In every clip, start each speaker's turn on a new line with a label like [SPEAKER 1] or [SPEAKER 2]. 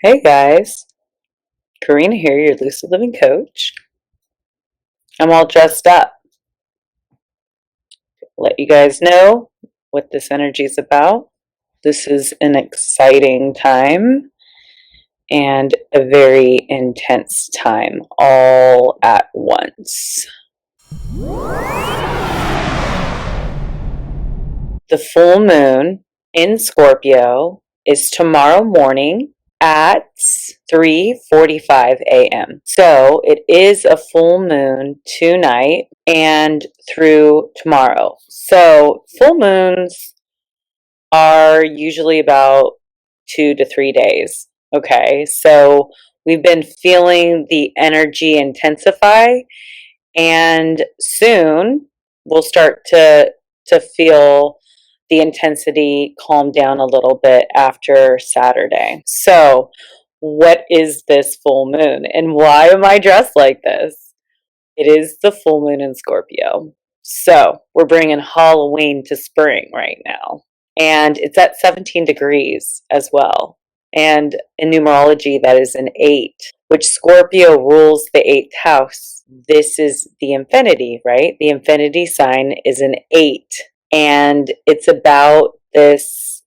[SPEAKER 1] Hey guys, Karina here, your Lucid Living Coach. I'm all dressed up. Let you guys know what this energy is about. This is an exciting time and a very intense time all at once. The full moon in Scorpio is tomorrow morning at 3:45 a.m. So it is a full moon tonight and through tomorrow. So full moons are usually about 2 to 3 days. Okay, so we've been feeling the energy intensify, and soon we'll start to feel the intensity calm down a little bit after Saturday. So, what is this full moon and why am I dressed like this? It is the full moon in Scorpio. So, we're bringing Halloween to spring right now. And it's at 17 degrees as well. And in numerology, that is an 8, which Scorpio rules the 8th house. This is the infinity, right? The infinity sign is an 8. And it's about this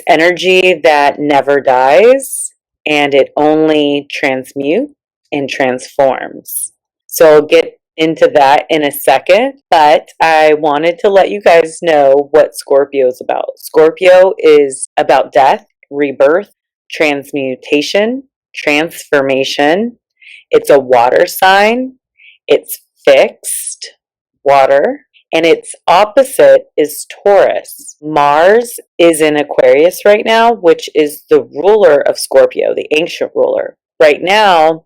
[SPEAKER 1] energy that never dies, and it only transmutes and transforms. So I'll get into that in a second, but I wanted to let you guys know what Scorpio is about. Scorpio is about death, rebirth, transmutation, transformation. It's a water sign. It's fixed water. And its opposite is Taurus. Mars is in Aquarius right now, which is the ruler of Scorpio, the ancient ruler. Right now,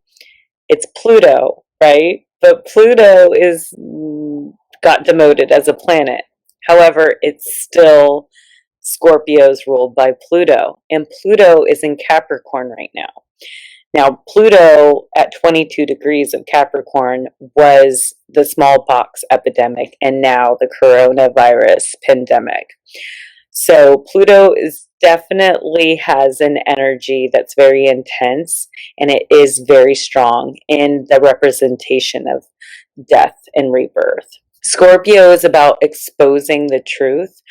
[SPEAKER 1] it's Pluto, right? But Pluto is got demoted as a planet. However, it's still Scorpio's ruled by Pluto, and Pluto is in Capricorn right now. Now, Pluto at 22 degrees of Capricorn was the smallpox epidemic and now the coronavirus pandemic. So Pluto is definitely has an energy that's very intense, and it is very strong in the representation of death and rebirth. Scorpio is about exposing the truth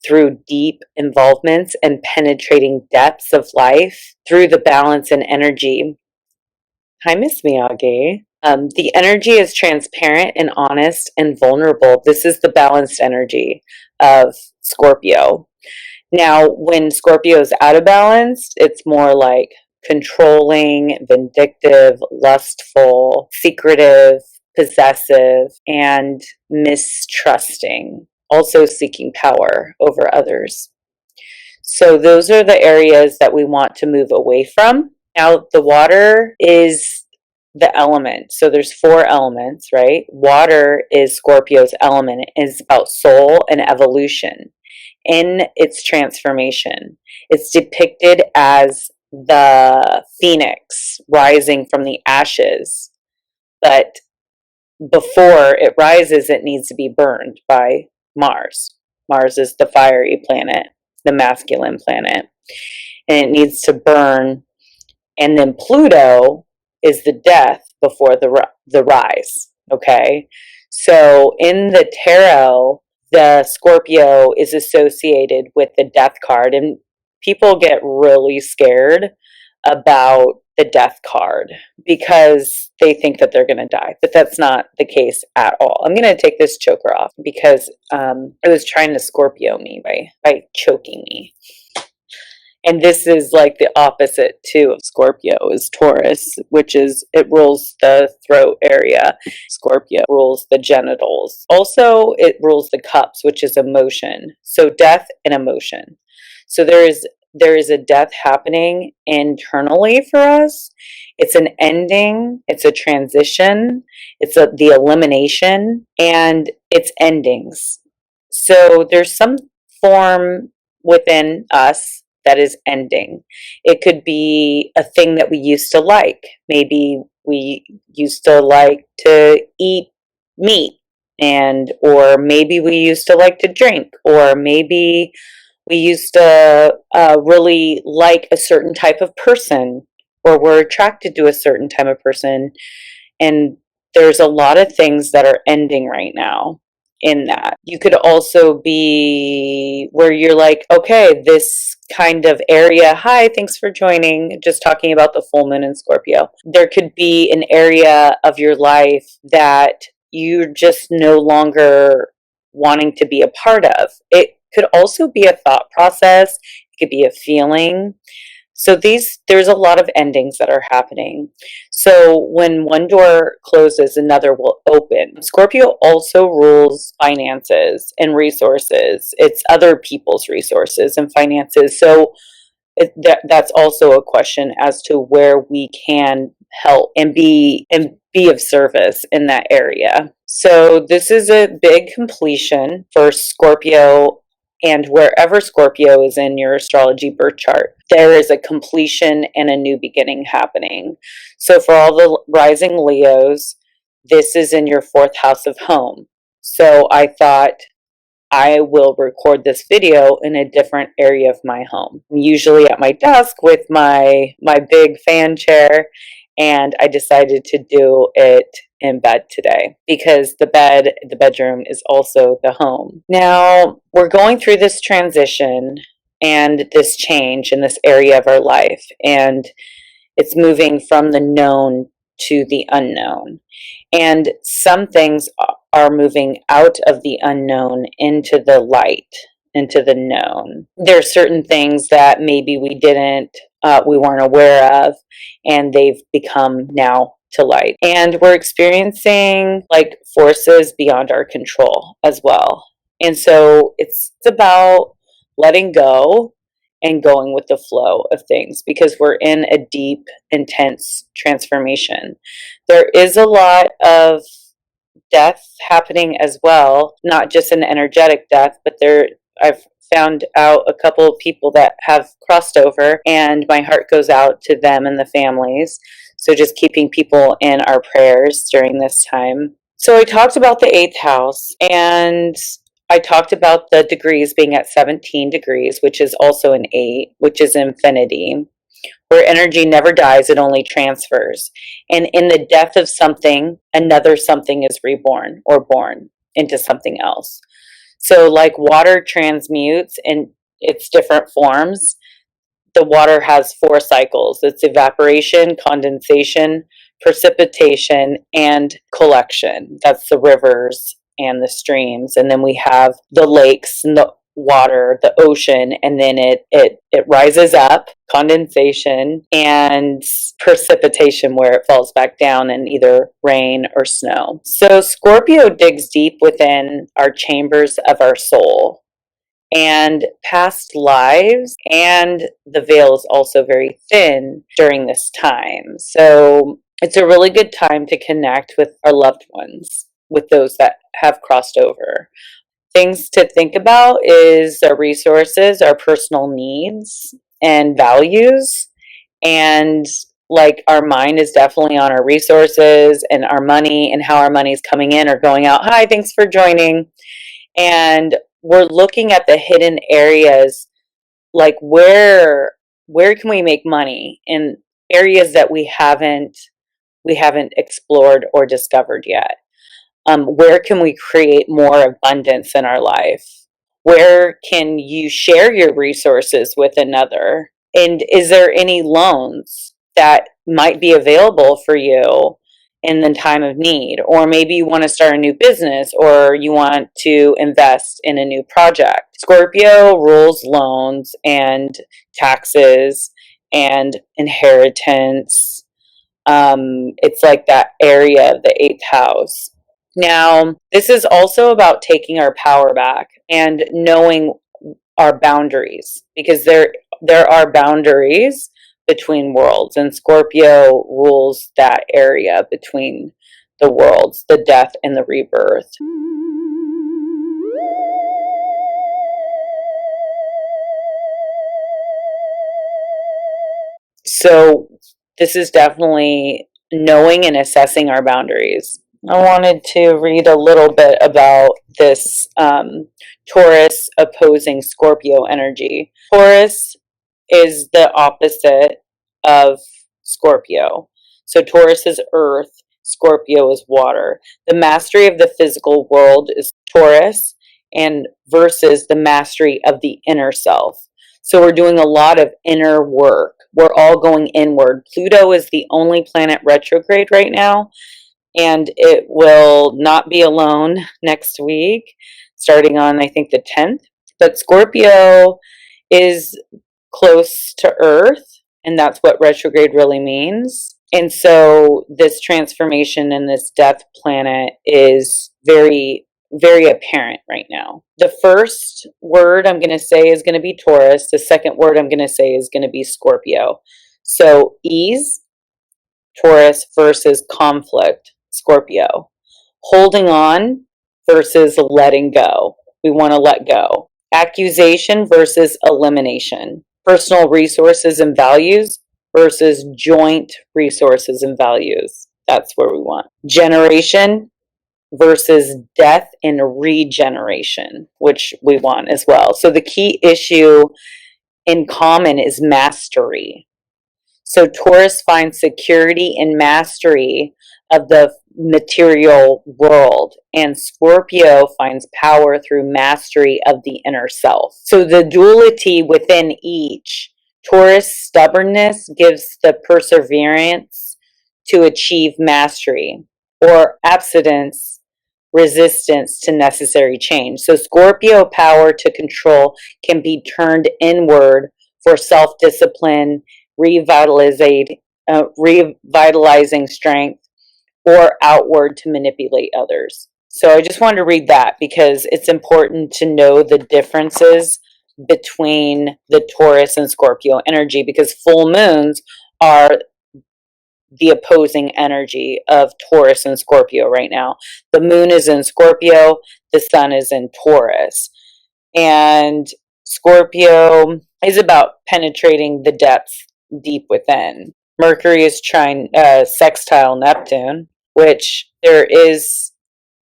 [SPEAKER 1] through deep involvements and penetrating depths of life through the balance and energy. Hi, Miss Miyagi. The energy is transparent and honest and vulnerable. This is the balanced energy of Scorpio. Now, when Scorpio is out of balance, it's more like controlling, vindictive, lustful, secretive, possessive, and mistrusting, also seeking power over others. So those are the areas that we want to move away from. Now, the water is the element. So there's 4 elements, right? Water is Scorpio's element. It's about soul and evolution in its transformation. It's depicted as the phoenix rising from the ashes, but before it rises, it needs to be burned by Mars. Mars is the fiery planet, the masculine planet, and it needs to burn. And then Pluto is the death before the rise. Okay, so in the tarot, the Scorpio is associated with the death card, and people get really scared about the death card because they think that they're going to die, but that's not the case at all. I'm going to take this choker off because it was trying to Scorpio me by choking me. And this is like the opposite too of Scorpio is Taurus, which is it rules the throat area. Scorpio rules the genitals. Also, it rules the cups, which is emotion. So death and emotion. So there is a death happening internally for us. It's an ending, it's a transition, the elimination, and it's endings. So there's some form within us that is ending. It could be a thing that we used to like. Maybe we used to like to eat meat, or maybe we used to like to drink, or maybe We used to really like a certain type of person, or we're attracted to a certain type of person. And there's a lot of things that are ending right now in that. You could also be where you're like, okay, this kind of area, hi, thanks for joining, just talking about the full moon in Scorpio. There could be an area of your life that you're just no longer wanting to be a part of. It could also be a thought process, it could be a feeling. So there's a lot of endings that are happening. So when one door closes, another will open. Scorpio also rules finances and resources. It's other people's resources and finances. So that's also a question as to where we can help and be of service in that area. So this is a big completion for Scorpio, and wherever Scorpio is in your astrology birth chart, there is a completion and a new beginning happening. So for all the rising Leos, this is in your fourth house of home. So I thought I will record this video in a different area of my home. I'm usually at my desk with my big fan chair, and I decided to do it in bed today because the bedroom is also the home. Now, we're going through this transition and this change in this area of our life, and it's moving from the known to the unknown. And some things are moving out of the unknown into the light, into the known. There are certain things that maybe we weren't aware of, and they've become now to light. And we're experiencing like forces beyond our control as well. And so it's about letting go and going with the flow of things because we're in a deep, intense transformation. There is a lot of death happening as well, not just an energetic death, but I've found out a couple of people that have crossed over, and my heart goes out to them and the families. So just keeping people in our prayers during this time. So I talked about the eighth house, and I talked about the degrees being at 17 degrees, which is also an 8, which is infinity, where energy never dies, it only transfers. And in the death of something, another something is reborn or born into something else. So, like water transmutes in its different forms, the water has 4 cycles. It's evaporation, condensation, precipitation, and collection. That's the rivers and the streams. And then we have the lakes and the water, the ocean, and then it rises up, condensation, and precipitation, where it falls back down in either rain or snow. So Scorpio digs deep within our chambers of our soul and past lives, and the veil is also very thin during this time. So it's a really good time to connect with our loved ones, with those that have crossed over. Things to think about is our resources, our personal needs and values, and like our mind is definitely on our resources and our money and how our money is coming in or going out. Hi, thanks for joining. And we're looking at the hidden areas, like where can we make money in areas that we haven't explored or discovered yet. Where can we create more abundance in our life? Where can you share your resources with another? And is there any loans that might be available for you in the time of need? Or maybe you want to start a new business, or you want to invest in a new project. Scorpio rules loans and taxes and inheritance. It's like that area of the eighth house. Now, this is also about taking our power back and knowing our boundaries, because there are boundaries between worlds, and Scorpio rules that area between the worlds, the death and the rebirth. So this is definitely knowing and assessing our boundaries. I wanted to read a little bit about this Taurus opposing Scorpio energy. Taurus is the opposite of Scorpio. So Taurus is earth, Scorpio is water. The mastery of the physical world is Taurus, and versus the mastery of the inner self. So we're doing a lot of inner work. We're all going inward. Pluto is the only planet retrograde right now, and it will not be alone next week, starting on, I think, the 10th. But Scorpio is close to Earth, and that's what retrograde really means. And so this transformation in this death planet is very, very apparent right now. The first word I'm going to say is going to be Taurus. The second word I'm going to say is going to be Scorpio. So ease, Taurus, versus conflict, Scorpio. Holding on versus letting go. We want to let go. Accusation versus elimination. Personal resources and values versus joint resources and values. That's where we want. Generation versus death and regeneration, which we want as well. So the key issue in common is mastery. So Taurus finds security and mastery of the material world, and Scorpio finds power through mastery of the inner self. So the duality within each, Taurus stubbornness gives the perseverance to achieve mastery, or abstinence, resistance to necessary change. So Scorpio power to control can be turned inward for self-discipline, revitalizing strength, or outward to manipulate others. So I just wanted to read that because it's important to know the differences between the Taurus and Scorpio energy, because full moons are the opposing energy of Taurus and Scorpio right now. The moon is in Scorpio, the sun is in Taurus. And Scorpio is about penetrating the depths deep within. Mercury is sextile Neptune, which there is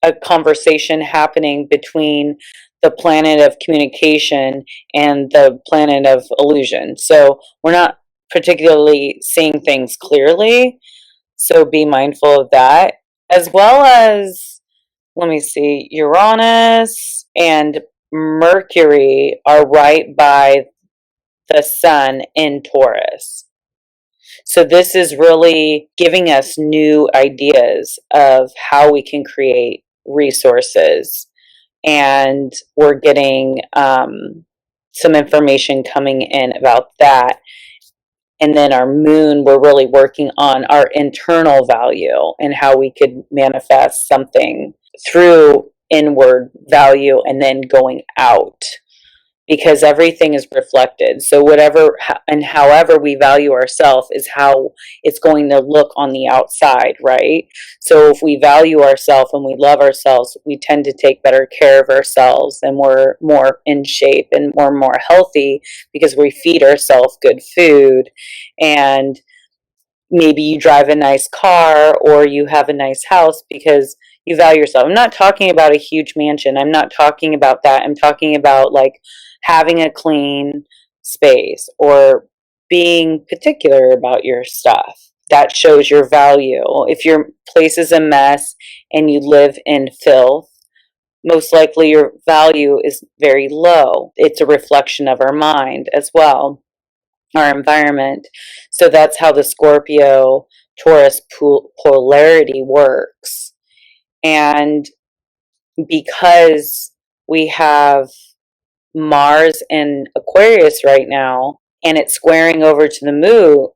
[SPEAKER 1] a conversation happening between the planet of communication and the planet of illusion. So we're not particularly seeing things clearly. So be mindful of that. As well as, let me see, Uranus and Mercury are right by the sun in Taurus. So this is really giving us new ideas of how we can create resources. And we're getting some information coming in about that. And then our moon, we're really working on our internal value and how we could manifest something through inward value and then going out, because everything is reflected. So whatever and however we value ourselves is how it's going to look on the outside, right? So if we value ourselves and we love ourselves, we tend to take better care of ourselves, and we're more in shape and we're more healthy because we feed ourselves good food. And maybe you drive a nice car or you have a nice house because you value yourself. I'm not talking about a huge mansion. I'm not talking about that. I'm talking about like having a clean space or being particular about your stuff. That shows your value. If your place is a mess and you live in filth, most likely your value is very low. It's a reflection of our mind as well, our environment. So that's how the Scorpio Taurus polarity works. And because we have Mars in Aquarius right now, and it's squaring over to the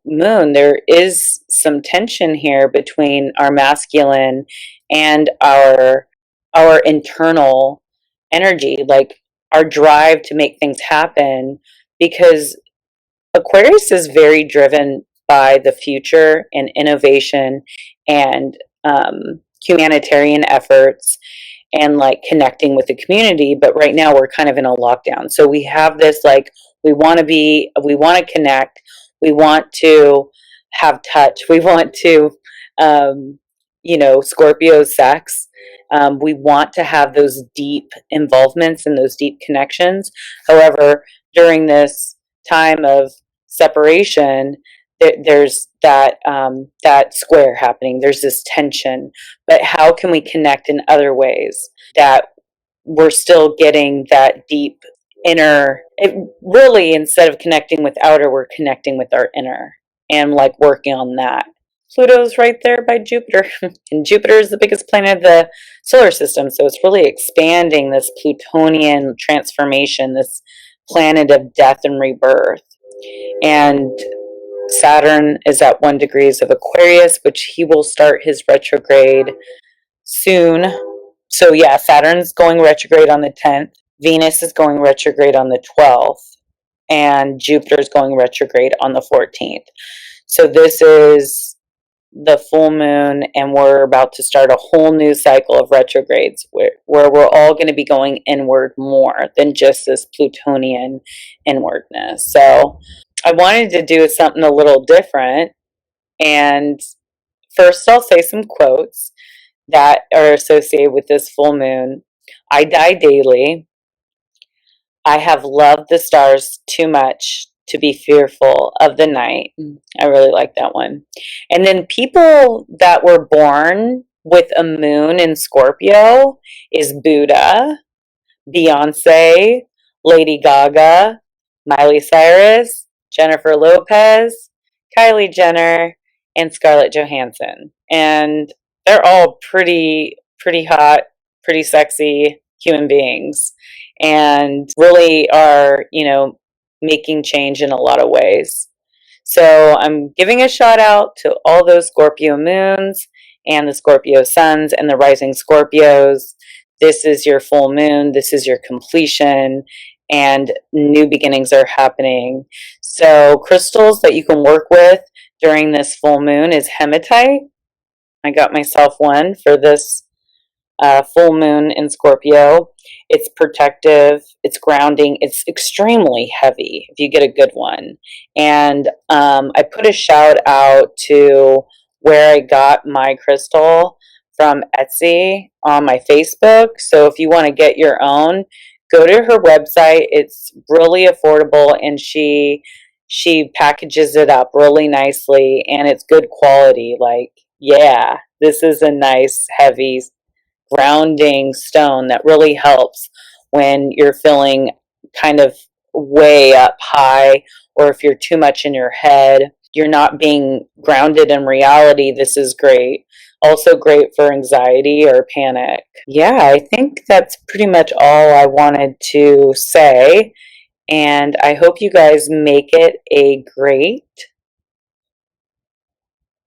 [SPEAKER 1] moon, there is some tension here between our masculine and our internal energy, like our drive to make things happen, because Aquarius is very driven by the future and innovation and humanitarian efforts and like connecting with the community. But right now we're kind of in a lockdown. So we have this like, we want to connect, we want to have touch, we want to, Scorpio sex. We want to have those deep involvements and those deep connections. However, during this time of separation, there's that square happening. There's this tension. But how can we connect in other ways that we're still getting that deep inner? It really, instead of connecting with outer, we're connecting with our inner and like working on that. Pluto's right there by Jupiter, and Jupiter is the biggest planet of the solar system, so it's really expanding this Plutonian transformation, this planet of death and rebirth. And Saturn is at 1 degrees of Aquarius, which he will start his retrograde soon. So yeah, Saturn's going retrograde on the 10th, Venus is going retrograde on the 12th, and Jupiter's going retrograde on the 14th. So this is the full moon, and we're about to start a whole new cycle of retrogrades where we're all going to be going inward more than just this Plutonian inwardness. So I wanted to do something a little different, and first I'll say some quotes that are associated with this full moon. I die daily. I have loved the stars too much to be fearful of the night. I really like that one. And then people that were born with a moon in Scorpio is Buddha, Beyonce, Lady Gaga, Miley Cyrus, Jennifer Lopez, Kylie Jenner, and Scarlett Johansson. And they're all pretty hot, pretty sexy human beings, and really are, making change in a lot of ways. So I'm giving a shout out to all those Scorpio moons and the Scorpio suns and the rising Scorpios. This is your full moon. This is your completion, and new beginnings are happening. So crystals that you can work with during this full moon is hematite. I got myself one for this full moon in Scorpio. It's protective, it's grounding, it's extremely heavy if you get a good one. And I put a shout out to where I got my crystal from Etsy on my Facebook. So if you want to get your own, go to her website. It's really affordable, and she packages it up really nicely, and it's good quality. Like, yeah, this is a nice heavy grounding stone that really helps when you're feeling kind of way up high, or if you're too much in your head, you're not being grounded in reality. This is great. Also great for anxiety or panic. Yeah, I think that's pretty much all I wanted to say, and I hope you guys make it a great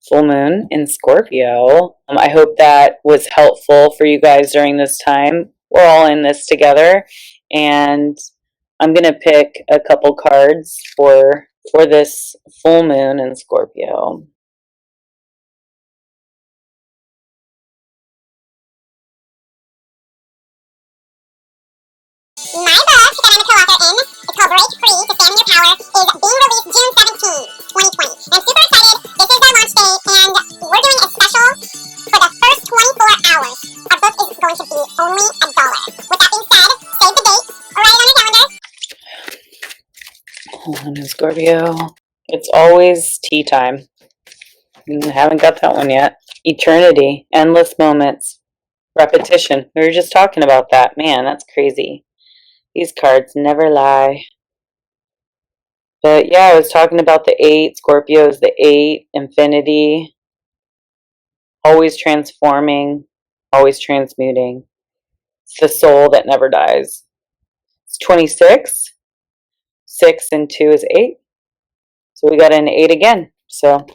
[SPEAKER 1] full moon in Scorpio. I hope that was helpful for you guys during this time. We're all in this together, and I'm going to pick a couple cards for this full moon in Scorpio.
[SPEAKER 2] My book that I'm a co-author in, it's called Break Free to Stand in Your Power, is being released June 17th, 2020. And I'm super excited. This is our launch date, and we're doing a special for the first 24 hours. Our book is going to be only $1. With that being said, save the date or write it on your calendar.
[SPEAKER 1] Hold on, Scorpio. It's always tea time. I haven't got that one yet. Eternity, endless moments, repetition. We were just talking about that. Man, that's crazy. These cards never lie. But yeah, I was talking about the 8. Scorpio is the 8. Infinity. Always transforming. Always transmuting. It's the soul that never dies. It's 26. 6 and 2 is 8. So we got an 8 again. So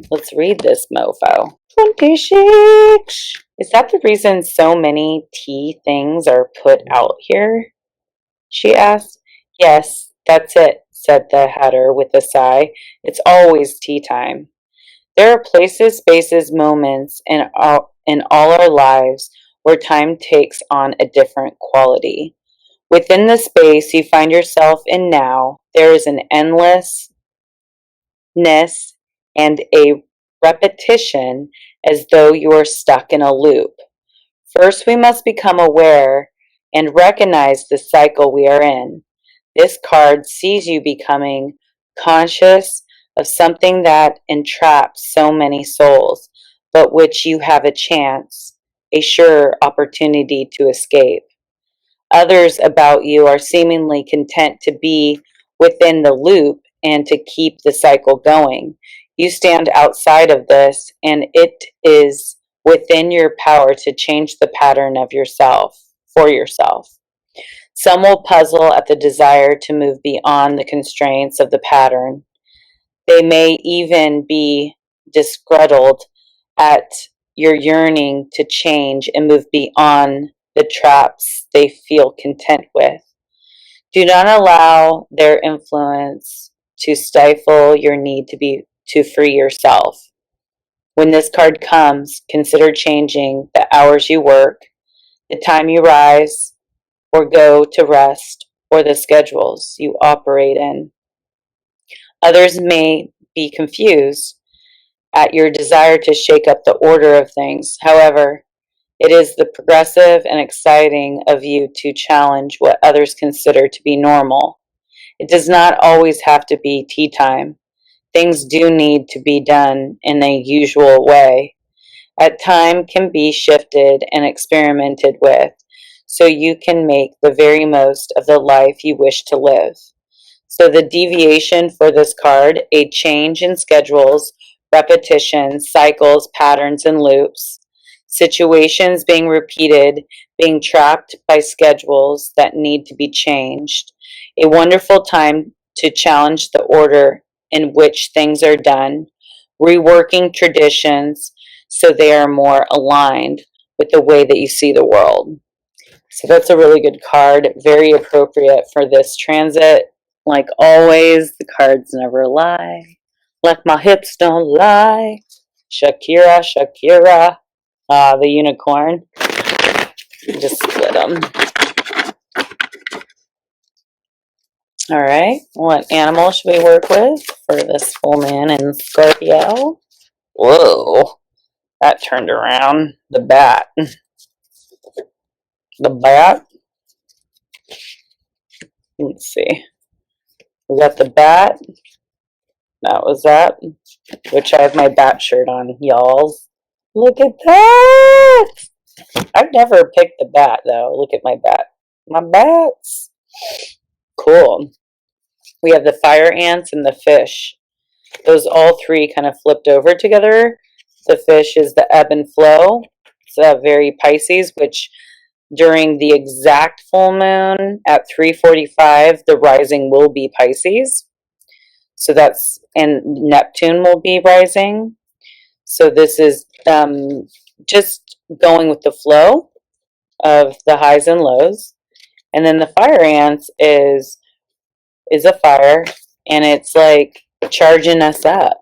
[SPEAKER 1] let's read this mofo. 26. Is that the reason so many tea things are put out here? She asked. Yes, that's it, said the Hatter with a sigh. It's always tea time. There are places, spaces, moments in all our lives where time takes on a different quality. Within the space you find yourself in now, there is an endlessness and a repetition as though you are stuck in a loop. First, we must become aware and recognize the cycle we are in. This card sees you becoming conscious of something that entraps so many souls, but which you have a chance, a sure opportunity to escape. Others about you are seemingly content to be within the loop and to keep the cycle going. You stand outside of this, and it is within your power to change the pattern of yourself, for yourself. Some will puzzle at the desire to move beyond the constraints of the pattern. They may even be disgruntled at your yearning to change and move beyond the traps they feel content with. Do not allow their influence to stifle your need to free yourself. When this card comes, consider changing the hours you work, the time you rise or go to rest, or the schedules you operate in. Others may be confused at your desire to shake up the order of things. However, it is the progressive and exciting of you to challenge what others consider to be normal. It does not always have to be tea time. Things do need to be done in a usual way. At time can be shifted and experimented with, so you can make the very most of the life you wish to live. So the deviation for this card, a change in schedules, repetition, cycles, patterns, and loops, situations being repeated, being trapped by schedules that need to be changed, a wonderful time to challenge the order in which things are done, reworking traditions so they are more aligned with the way that you see the world. So that's a really good card, very appropriate for this transit. Like always, the cards never lie. Like my hips don't lie. Shakira, Shakira. The unicorn. Just split them. All right. What animal should we work with for this full moon in Scorpio? Whoa. That turned around. The bat. The bat. Let's see. We got the bat. That was that. Which I have my bat shirt on, y'all. Look at that! I've never picked the bat, though. Look at my bat. My bats. Cool. We have the fire ants and the fish. Those all three kind of flipped over together. The fish is the ebb and flow. It's very Pisces, which during the exact full moon at 3:45, the rising will be Pisces. So that's, and Neptune will be rising. So this is just going with the flow of the highs and lows. And then the fire ants is a fire, and it's like charging us up.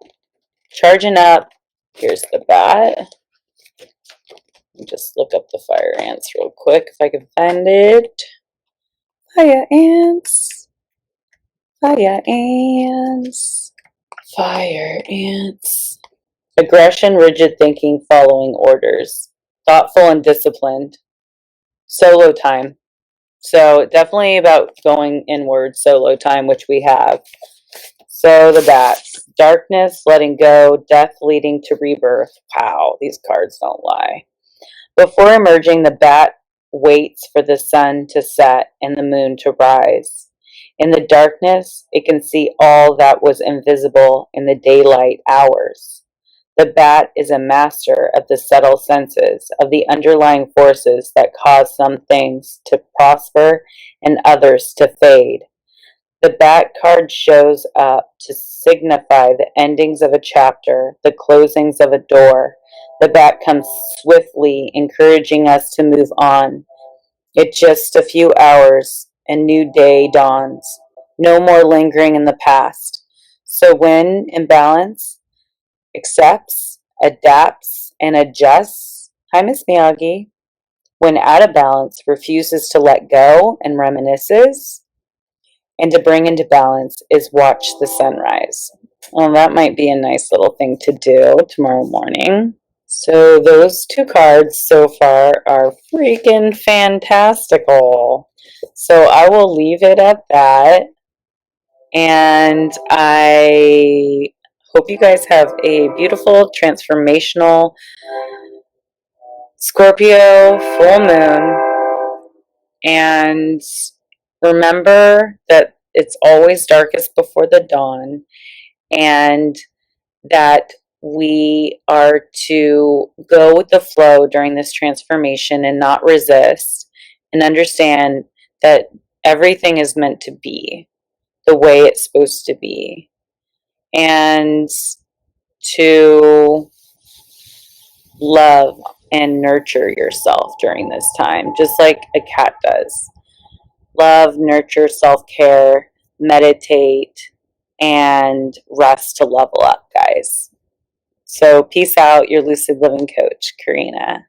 [SPEAKER 1] Charging up. Here's the bat. Just look up the fire ants real quick if I can find it. Fire ants. Fire ants. Fire ants. Aggression, rigid thinking, following orders. Thoughtful and disciplined. Solo time. So definitely about going inward, solo time, which we have. So the bats. Darkness, letting go, death leading to rebirth. Wow, these cards don't lie. Before emerging, the bat waits for the sun to set and the moon to rise. In the darkness, it can see all that was invisible in the daylight hours. The bat is a master of the subtle senses, of the underlying forces that cause some things to prosper and others to fade. The bat card shows up to signify the endings of a chapter, the closings of a door. The bat comes swiftly, encouraging us to move on. It's just a few hours, and new day dawns. No more lingering in the past. So when in balance, accepts, adapts, and adjusts. Hi, Miss Miyagi. When out of balance, refuses to let go and reminisces. And to bring into balance is watch the sunrise. Well, that might be a nice little thing to do tomorrow morning. So those two cards so far are freaking fantastical. So I will leave it at that. And I hope you guys have a beautiful, transformational Scorpio full moon. And remember that it's always darkest before the dawn, and that we are to go with the flow during this transformation and not resist, and understand that everything is meant to be the way it's supposed to be, and to love and nurture yourself during this time, just like a cat does. Love, nurture, self-care, meditate, and rest to level up, guys. So peace out, your Lucid Living Coach, Karina.